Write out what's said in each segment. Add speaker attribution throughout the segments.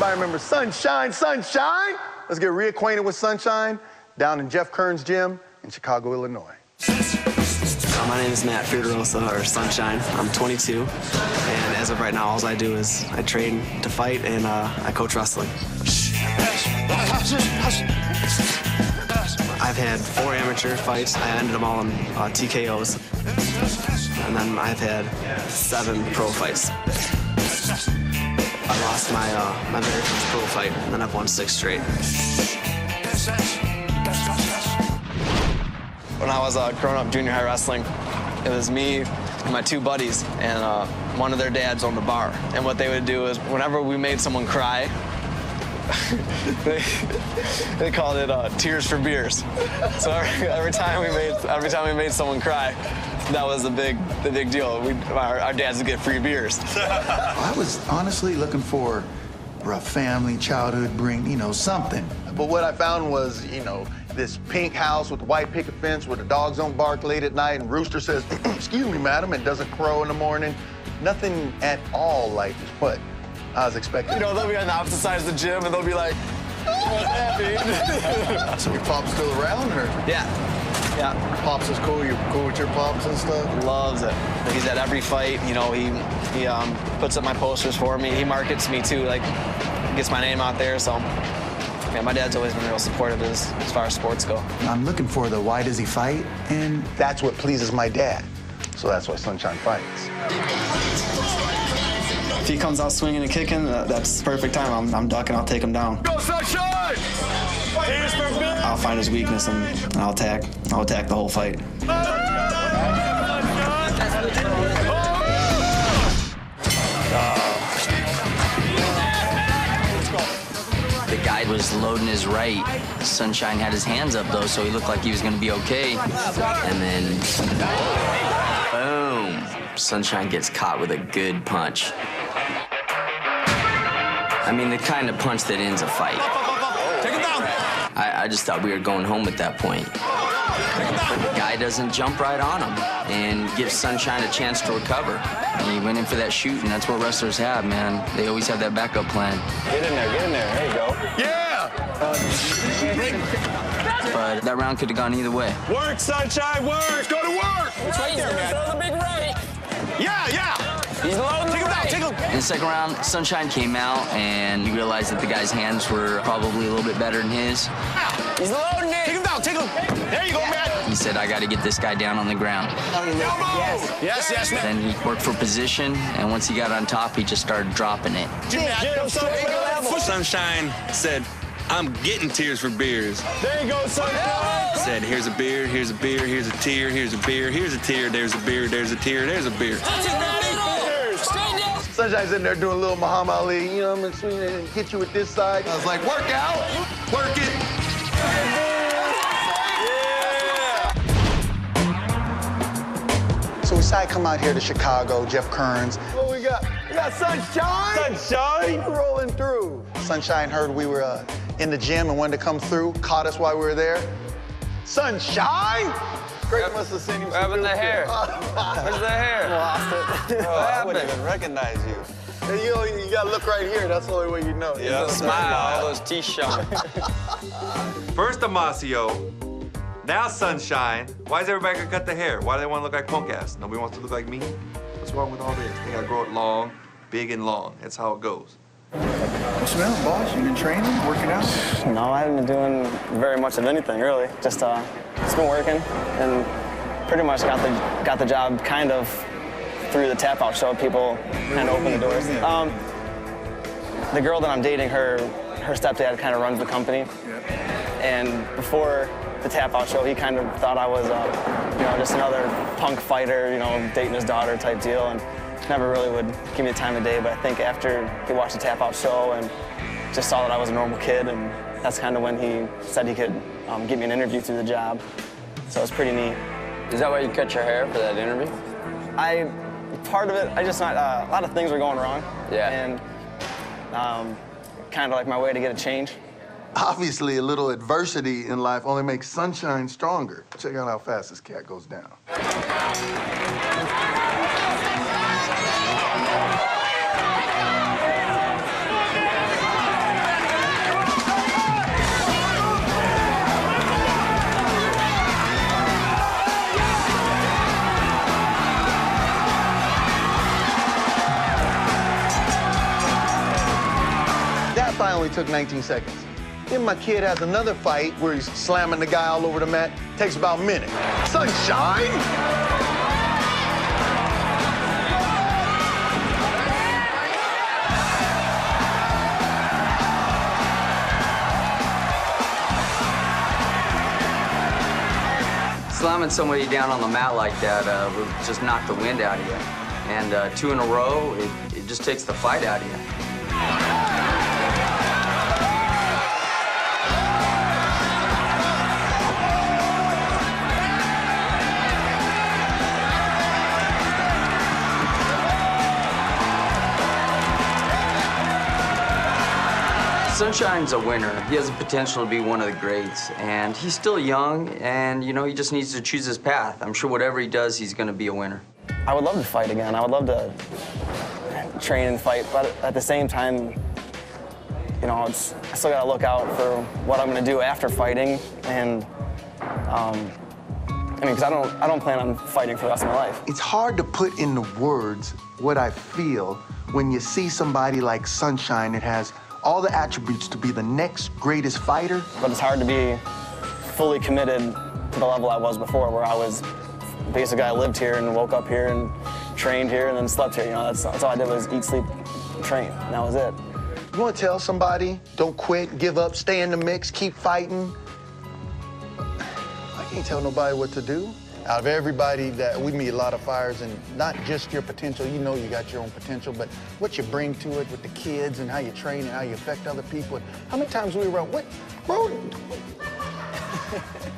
Speaker 1: Everybody remember Sunshine, Sunshine? Let's get reacquainted with Sunshine down in Jeff Kern's gym in Chicago, Illinois.
Speaker 2: My name is Matt Fiordirosa, or Sunshine. I'm 22, and as of right now, all I do is I train to fight and I coach wrestling. I've had 4 amateur fights. I ended them all in TKOs. And then I've had 7 pro fights. I lost my very first pro fight, and then I've won 6 straight. When I was growing up junior high wrestling, it was me and my 2 buddies, and one of their dads owned the bar. And what they would do is whenever we made someone cry, they called it tears for beers. So every time we made someone cry, that was the big deal. Our dads would get free beers.
Speaker 3: I was honestly looking for a family, childhood, bring, something.
Speaker 1: But what I found was, this pink house with the white picket fence where the dogs don't bark late at night and Rooster says, excuse me, madam, and doesn't crow in the morning. Nothing at all like what I was expecting.
Speaker 2: They'll be on the opposite sides of the gym and they'll be like, happy.
Speaker 3: So your pop's still around, or?
Speaker 2: Yeah.
Speaker 3: Pops is cool. You're cool with your pops and stuff?
Speaker 2: Loves it. He's at every fight. He puts up my posters for me. He markets me too. Like, gets my name out there. So, yeah, my dad's always been real supportive as far as sports go.
Speaker 3: I'm looking for the why does he fight, and
Speaker 1: that's what pleases my dad. So that's why Sunshine fights.
Speaker 2: If he comes out swinging and kicking, that's perfect time. I'm ducking. I'll take him down.
Speaker 1: Go Sunshine!
Speaker 2: I'll find his weakness and I'll attack. I'll attack the whole fight.
Speaker 4: The guy was loading his right. Sunshine had his hands up, though, so he looked like he was going to be okay. And then, boom, Sunshine gets caught with a good punch. I mean, the kind of punch that ends a fight.
Speaker 2: Take him down.
Speaker 4: I just thought we were going home at that point. But the guy doesn't jump right on him and gives Sunshine a chance to recover. And he went in for that shoot, and that's what wrestlers have, man. They always have that backup plan.
Speaker 2: Get in there, there you go.
Speaker 1: Yeah!
Speaker 4: But that round could have gone either way.
Speaker 1: Work, Sunshine, work! Go to work!
Speaker 2: It's right there, man. Throw the big right.
Speaker 1: Yeah!
Speaker 2: He's loading the right.
Speaker 1: Take him down.
Speaker 4: In the second round, Sunshine came out, and he realized that the guy's hands were probably a little bit better than his.
Speaker 2: He's loading it.
Speaker 1: Take him down, take him. There you go, man.
Speaker 4: He said, I got to get this guy down on the ground.
Speaker 1: Yes, man.
Speaker 4: Then he worked for position, and once he got on top, he just started dropping it.
Speaker 5: Sunshine said, I'm getting tears for beers.
Speaker 1: There you go, Sunshine.
Speaker 5: Said, here's a beer, here's a beer, here's a tear, here's a beer, here's a tear, there's a beer, there's a tear, there's a beer.
Speaker 1: Sunshine's in there doing a little Muhammad Ali, and hit you with this side. I was like, work out, work it. So we decided to come out here to Chicago, Jeff Kern's. What we got? We got Sunshine. Sunshine. Rolling through. Sunshine heard we were in the gym and wanted to come through, caught us while we were there. Sunshine! Greg must have seen you.
Speaker 6: What happened to the hair? Where's the hair?
Speaker 1: Lost it.
Speaker 6: I wouldn't even recognize you.
Speaker 1: Hey, you gotta look right here. That's the only way you know.
Speaker 6: Yeah, smile. All those teeth showing.
Speaker 5: First Amasio, now Sunshine. Why is everybody gonna cut the hair? Why do they want to look like punk ass? Nobody wants to look like me? What's wrong with all this? They gotta grow it long, big and long. That's how it goes.
Speaker 3: What's the matter, boss? You been training, working out?
Speaker 2: No, I haven't been doing very much of anything, really. Just been working and pretty much got the job kind of through the Tapout show. People kind of opened the doors. The girl that I'm dating, her stepdad kind of runs the company. And before the Tapout show, he kind of thought I was, just another punk fighter, dating his daughter type deal. And never really would give me the time of day, but I think after he watched the Tapout show and just saw that I was a normal kid, and that's kind of when he said he could get me an interview through the job. So it was pretty neat.
Speaker 6: Is that why you cut your hair for that interview?
Speaker 2: Part of it, a lot of things were going wrong.
Speaker 6: Yeah.
Speaker 2: And kind of like my way to get a change.
Speaker 1: Obviously, a little adversity in life only makes Sunshine stronger. Check out how fast this cat goes down. only took 19 seconds. Then my kid has another fight where he's slamming the guy all over the mat. Takes about a minute. Sunshine!
Speaker 4: Slamming somebody down on the mat like that would just knock the wind out of you. And 2 in a row, it just takes the fight out of you. Sunshine's a winner. He has the potential to be one of the greats, and he's still young, and you know, he just needs to choose his path. I'm sure whatever he does, he's gonna be a winner.
Speaker 2: I would love to fight again. I would love to train and fight, but at the same time, you know, I still gotta look out for what I'm gonna do after fighting, and I mean, because I don't plan on fighting for the rest of my life.
Speaker 3: It's hard to put into words what I feel when you see somebody like Sunshine that has all the attributes to be the next greatest fighter.
Speaker 2: But it's hard to be fully committed to the level I was before, where I was basically, I lived here and woke up here and trained here and then slept here. You know, that's all I did was eat, sleep, train, and that was it.
Speaker 1: You want to tell somebody, don't quit, give up, stay in the mix, keep fighting? I can't tell nobody what to do. Out of everybody that we meet a lot of fighters, and not just your potential, you know you got your own potential, but what you bring to it with the kids and how you train and how you affect other people. How many times we were around, bro?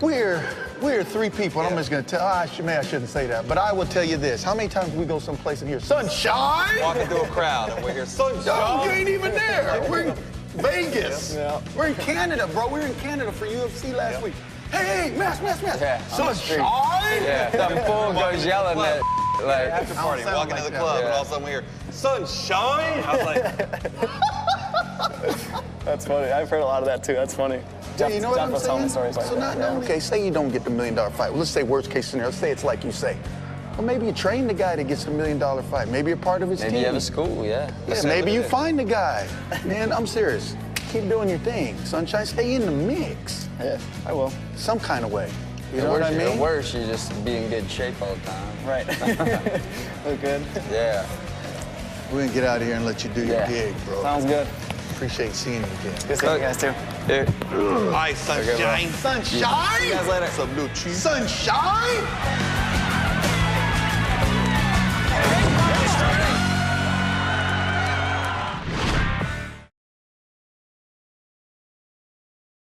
Speaker 1: We're 3 people. I'm just gonna tell, maybe I shouldn't say that, but I will tell you this. How many times we go someplace and hear, Sunshine?
Speaker 6: Walking through a crowd and we hear Sunshine.
Speaker 1: No, you ain't even there. We're in Vegas.
Speaker 2: Yeah.
Speaker 1: We're in Canada, bro. We were in Canada for UFC last week. Hey, mask.
Speaker 6: Yeah,
Speaker 1: Sunshine?
Speaker 6: Yeah, that fool goes yelling at like
Speaker 5: After party,
Speaker 1: sound
Speaker 5: walking
Speaker 1: like
Speaker 5: to the
Speaker 1: that.
Speaker 5: club, and
Speaker 6: Yeah.
Speaker 5: all of a sudden we hear, Sunshine? I was like,
Speaker 2: That's funny. I've heard a lot of that too. That's funny.
Speaker 1: Yeah, you know what I'm
Speaker 2: was telling me
Speaker 1: saying?
Speaker 2: stories like
Speaker 1: So
Speaker 2: that.
Speaker 1: not, okay, say you don't get the $1 million fight. Well, let's say worst case scenario. Let's say it's like you say. Well, maybe you train the guy that gets the $1 million fight. Maybe you're part of his
Speaker 6: maybe
Speaker 1: team.
Speaker 6: you have a school, yeah.
Speaker 1: Yeah, maybe you find the guy. Man, I'm serious. Keep doing your thing, Sunshine. Stay in the mix.
Speaker 2: Yeah, I will.
Speaker 1: Some kind of way. You know what I mean?
Speaker 6: Or worse, you just be in good shape all the time.
Speaker 2: Right. Look good.
Speaker 6: Yeah.
Speaker 1: We're gonna get out of here and let you do your
Speaker 2: Yeah.
Speaker 1: gig, bro.
Speaker 2: Sounds good.
Speaker 1: Appreciate seeing you again.
Speaker 2: Good seeing you guys too.
Speaker 5: all right, Sunshine.
Speaker 1: Sunshine?
Speaker 2: See you guys later.
Speaker 5: What's up, new chief?
Speaker 1: Sunshine?